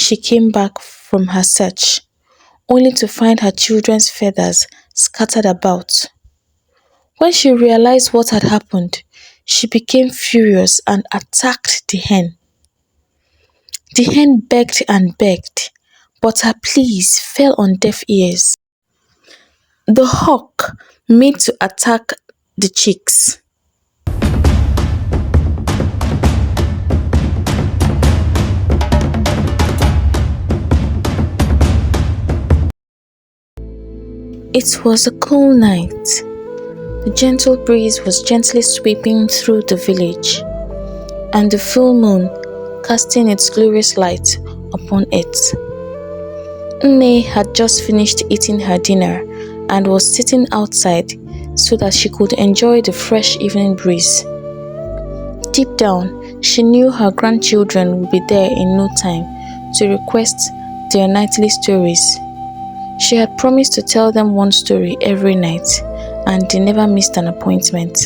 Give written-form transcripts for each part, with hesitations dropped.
she came back from her search, only to find her children's feathers scattered about. When she realized what had happened, she became furious and attacked the hen. The hen begged and begged, but her pleas fell on deaf ears. The hawk made to attack the chicks. It was a cool night. The gentle breeze was gently sweeping through the village, and the full moon casting its glorious light upon it. Nne had just finished eating her dinner and was sitting outside so that she could enjoy the fresh evening breeze. Deep down, she knew her grandchildren would be there in no time to request their nightly stories. She had promised to tell them one story every night, and they never missed an appointment.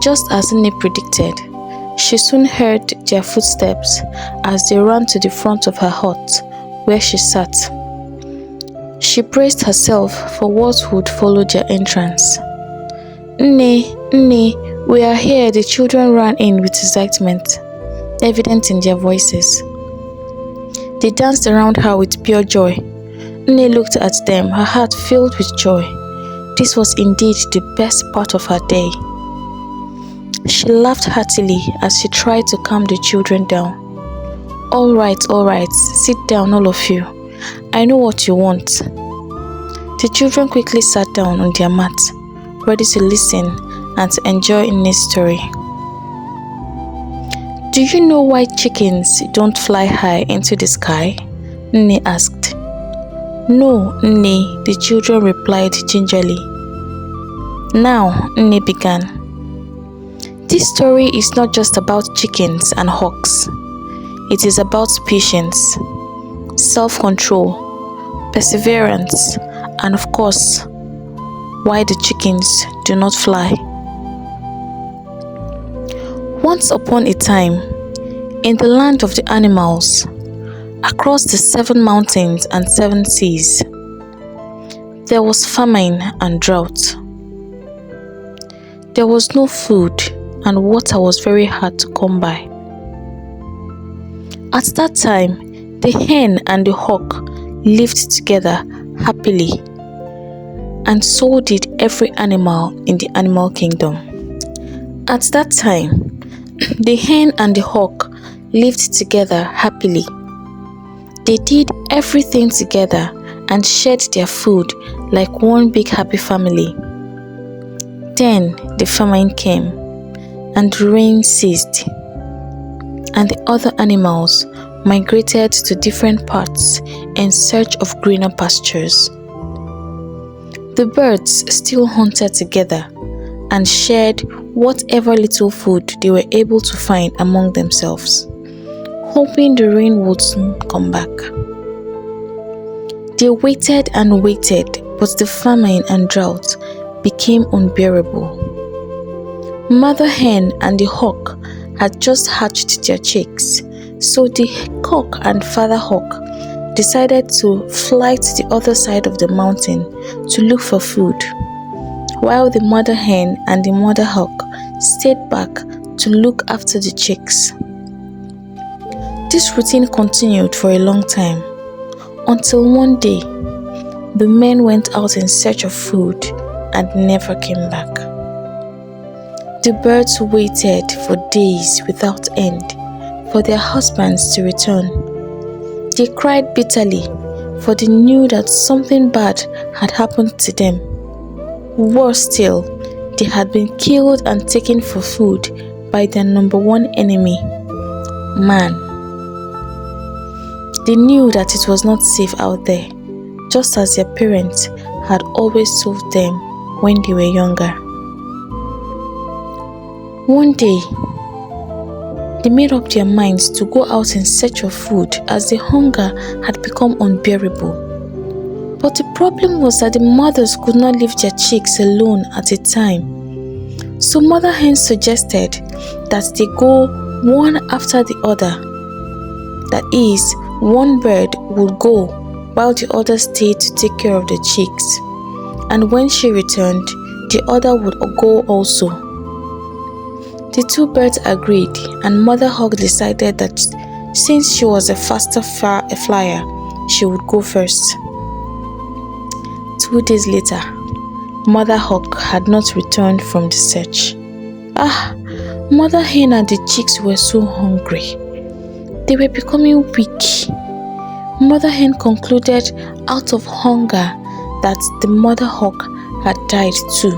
Just as Nne predicted, she soon heard their footsteps as they ran to the front of her hut where she sat. She braced herself for what would follow their entrance. "Nne, Nne, we are here," the children ran in with excitement, evident in their voices. They danced around her with pure joy. Nne looked at them, her heart filled with joy. This was indeed the best part of her day. She laughed heartily as she tried to calm the children down. All right, sit down all of you. I know what you want." The children quickly sat down on their mat, ready to listen and to enjoy Nne's story. "Do you know why chickens don't fly high into the sky?" Nne asked. "No, Nne," the children replied gingerly. Now, Nne began. "This story is not just about chickens and hawks. It is about patience, self-control, perseverance, and of course, why the chickens do not fly. Once upon a time, in the land of the animals, across the 7 mountains and 7 seas, there was famine and drought. There was no food, and water was very hard to come by. At that time, the hen and the hawk lived together happily, and so did every animal in the animal kingdom. At that time, the hen and the hawk lived together happily. They did everything together and shared their food like one big happy family. Then the famine came, and the rain ceased, and the other animals migrated to different parts in search of greener pastures. The birds still hunted together and shared whatever little food they were able to find among themselves, hoping the rain would soon come back. They waited and waited, but the famine and drought became unbearable. Mother hen and the hawk had just hatched their chicks, so the cock and father hawk decided to fly to the other side of the mountain to look for food, while the mother hen and the mother hawk stayed back to look after the chicks. This routine continued for a long time, until one day, the men went out in search of food and never came back. The birds waited for days without end for their husbands to return. They cried bitterly, for they knew that something bad had happened to them. Worse still, they had been killed and taken for food by their number one enemy, man. They knew that it was not safe out there, just as their parents had always told them when they were younger. One day, they made up their minds to go out in search of food as the hunger had become unbearable. But the problem was that the mothers could not leave their chicks alone at a time. So Mother Hen suggested that they go one after the other. That is, one bird would go while the other stayed to take care of the chicks. And when she returned, the other would go also. The two birds agreed, and Mother Hawk decided that since she was a faster flyer, she would go first. 2 days later, Mother Hawk had not returned from the search. Mother Hen and the chicks were so hungry. They were becoming weak. Mother Hen concluded out of hunger that the Mother Hawk had died too.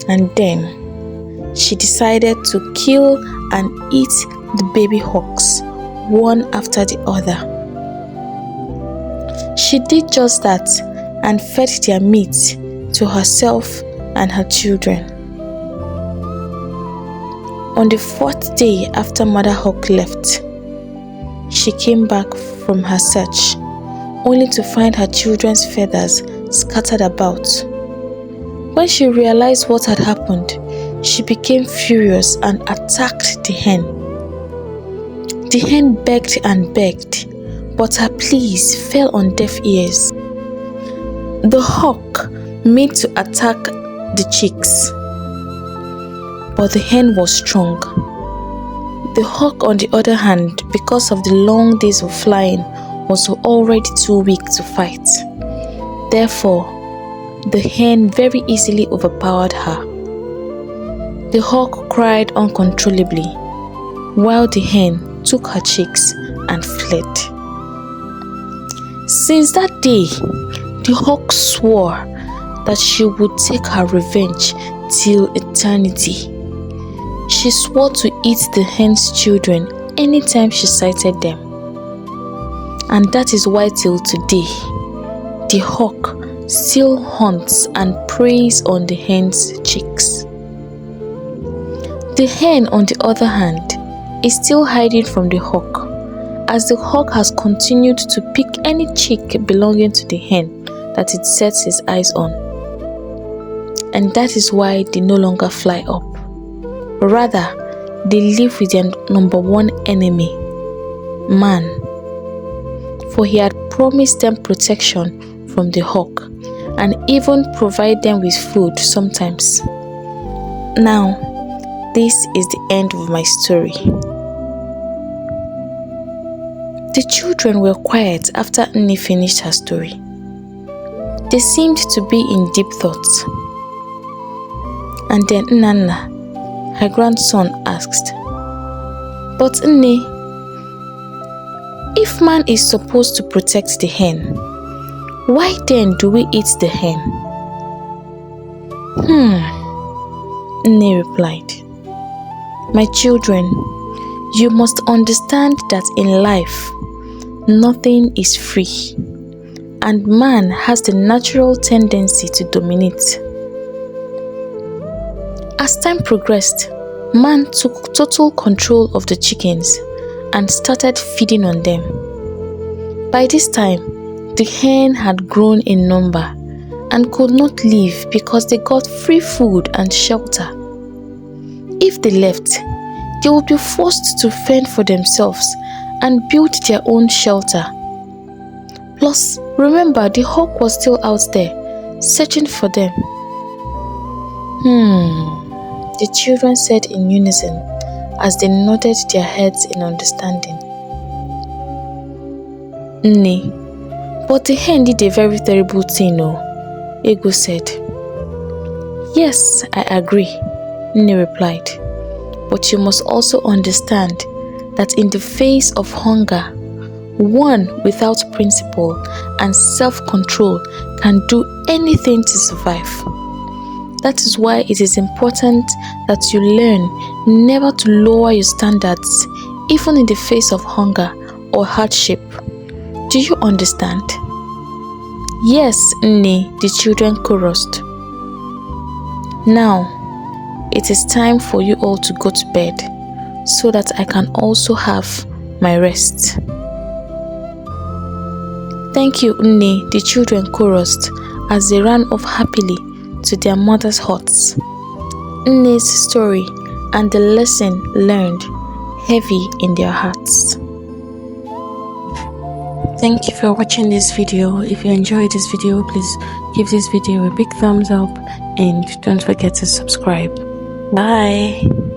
And then she decided to kill and eat the baby hawks, one after the other. She did just that and fed their meat to herself and her children. On the 4th day after Mother Hawk left, she came back from her search, only to find her children's feathers scattered about. When she realized what had happened, she became furious and attacked the hen. The hen begged and begged, but her pleas fell on deaf ears. The hawk made to attack the chicks, but the hen was strong. The hawk, on the other hand, because of the long days of flying, was already too weak to fight. Therefore, the hen very easily overpowered her. The hawk cried uncontrollably, while the hen took her chicks and fled. Since that day, the hawk swore that she would take her revenge till eternity. She swore to eat the hen's children anytime she sighted them. And that is why till today, the hawk still hunts and preys on the hen's chicks. The hen, on the other hand, is still hiding from the hawk, as the hawk has continued to pick any chick belonging to the hen that it sets his eyes on. And that is why they no longer fly up. Rather, they live with their number one enemy, man. For he had promised them protection from the hawk and even provide them with food sometimes. Now, this is the end of my story. The children were quiet after Nne finished her story. They seemed to be in deep thought. And then Nnanna, her grandson, asked, "But Nne, if man is supposed to protect the hen, why then do we eat the hen?" Nne replied, "My children, you must understand that in life, nothing is free, and man has the natural tendency to dominate. As time progressed, man took total control of the chickens and started feeding on them. By this time, the hen had grown in number and could not leave because they got free food and shelter. If they left, they would be forced to fend for themselves and build their own shelter. Plus, remember, the hawk was still out there, searching for them." The children said in unison as they nodded their heads in understanding. "Nne, but the hen did a very terrible thing, oh," Ego said. "Yes, I agree," Nne replied. "But you must also understand that in the face of hunger, one without principle and self-control can do anything to survive. That is why it is important that you learn never to lower your standards, even in the face of hunger or hardship. Do you understand?" "Yes, Nne," the children chorused. "Now, it is time for you all to go to bed, so that I can also have my rest." "Thank you, Nne," the children chorused as they ran off happily to their mother's huts. Nne's story and the lesson learned heavy in their hearts. Thank you for watching this video. If you enjoyed this video, please give this video a big thumbs up and don't forget to subscribe. Bye.